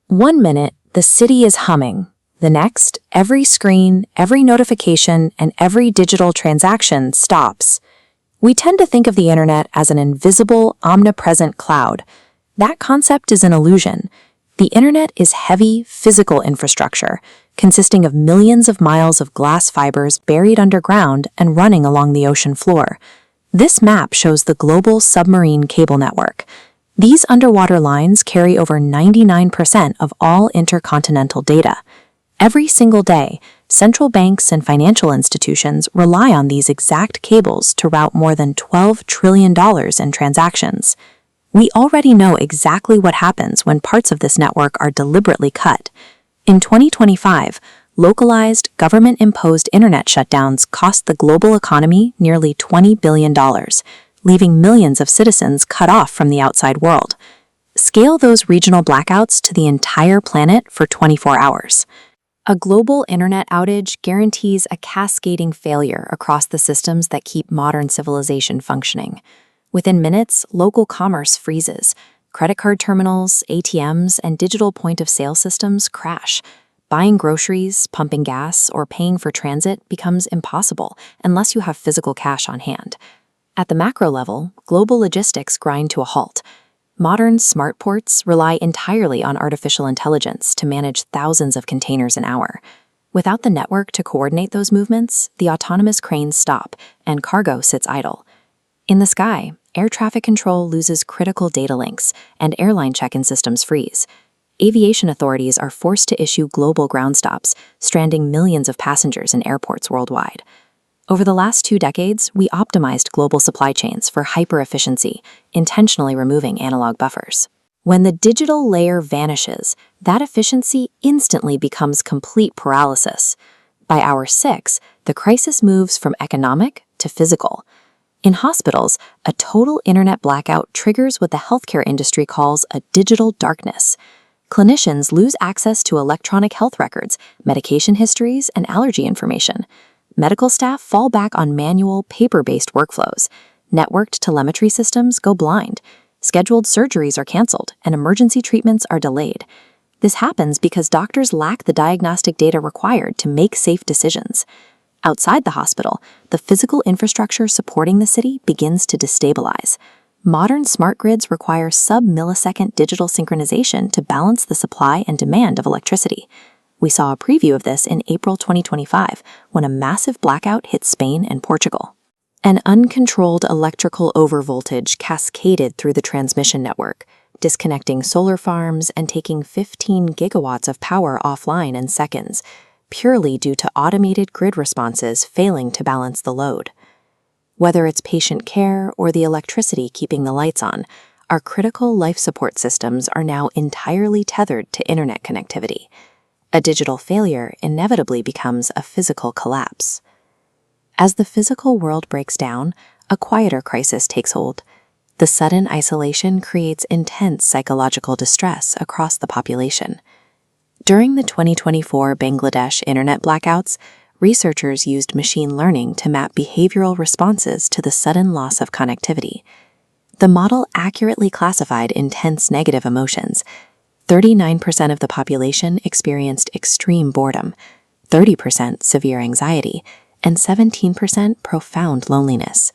One minute, the city is humming. The next, every screen, every notification, and every digital transaction stops. We tend to think of the internet as an invisible, omnipresent cloud. That concept is an illusion. The internet is heavy, physical infrastructure, consisting of millions of miles of glass fibers buried underground and running along the ocean floor. This map shows the global submarine cable network. These underwater lines carry over 99% of all intercontinental data. Every single day, central banks and financial institutions rely on these exact cables to route more than $12 trillion in transactions. We already know exactly what happens when parts of this network are deliberately cut. In 2025, localized, government-imposed internet shutdowns cost the global economy nearly $20 billion, leaving millions of citizens cut off from the outside world. Scale those regional blackouts to the entire planet for 24 hours. A global internet outage guarantees a cascading failure across the systems that keep modern civilization functioning. Within minutes, local commerce freezes. Credit card terminals, ATMs, and digital point-of-sale systems crash. Buying groceries, pumping gas, or paying for transit becomes impossible unless you have physical cash on hand. At the macro level, global logistics grind to a halt. Modern smart ports rely entirely on artificial intelligence to manage thousands of containers an hour. Without the network to coordinate those movements, the autonomous cranes stop and cargo sits idle. In the sky, air traffic control loses critical data links and airline check-in systems freeze. Aviation authorities are forced to issue global ground stops, stranding millions of passengers in airports worldwide. Over the last 2 decades, we optimized global supply chains for hyper-efficiency, intentionally removing analog buffers. When the digital layer vanishes, that efficiency instantly becomes complete paralysis. By hour 6, the crisis moves from economic to physical. In hospitals, a total internet blackout triggers what the healthcare industry calls a digital darkness. Clinicians lose access to electronic health records, medication histories, and allergy information. Medical staff fall back on manual, paper-based workflows. Networked telemetry systems go blind. Scheduled surgeries are canceled, and emergency treatments are delayed. This happens because doctors lack the diagnostic data required to make safe decisions. Outside the hospital, the physical infrastructure supporting the city begins to destabilize. Modern smart grids require sub-millisecond digital synchronization to balance the supply and demand of electricity. We saw a preview of this in April 2025 when a massive blackout hit Spain and Portugal. An uncontrolled electrical overvoltage cascaded through the transmission network, disconnecting solar farms and taking 15 gigawatts of power offline in seconds, purely due to automated grid responses failing to balance the load. Whether it's patient care or the electricity keeping the lights on, our critical life support systems are now entirely tethered to internet connectivity. A digital failure inevitably becomes a physical collapse. As the physical world breaks down, a quieter crisis takes hold. The sudden isolation creates intense psychological distress across the population. During the 2024 Bangladesh internet blackouts, researchers used machine learning to map behavioral responses to the sudden loss of connectivity. The model accurately classified intense negative emotions. 39% of the population experienced extreme boredom, 30% severe anxiety, and 17% profound loneliness.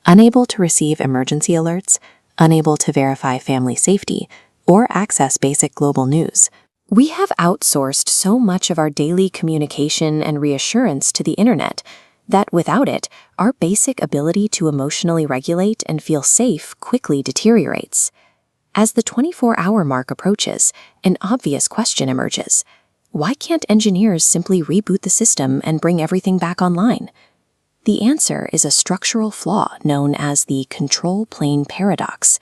Unable to receive emergency alerts, unable to verify family safety, or access basic global news. We have outsourced so much of our daily communication and reassurance to the internet that without it, our basic ability to emotionally regulate and feel safe quickly deteriorates. As the 24-hour mark approaches, an obvious question emerges. Why can't engineers simply reboot the system and bring everything back online? The answer is a structural flaw known as the control plane paradox.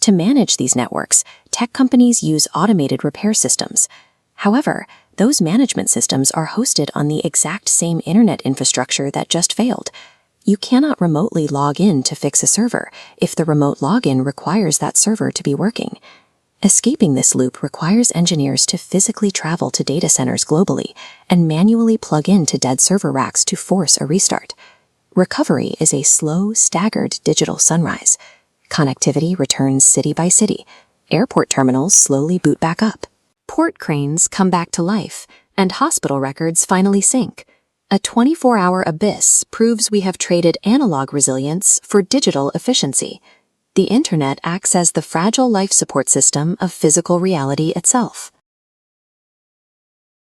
To manage these networks, tech companies use automated repair systems. However, those management systems are hosted on the exact same internet infrastructure that just failed. You cannot remotely log in to fix a server if the remote login requires that server to be working. Escaping this loop requires engineers to physically travel to data centers globally and manually plug into dead server racks to force a restart. Recovery is a slow, staggered digital sunrise. Connectivity returns city by city. Airport terminals slowly boot back up. port cranes come back to life, and hospital records finally sync. A 24-hour abyss proves we have traded analog resilience for digital efficiency. The internet acts as the fragile life support system of physical reality itself.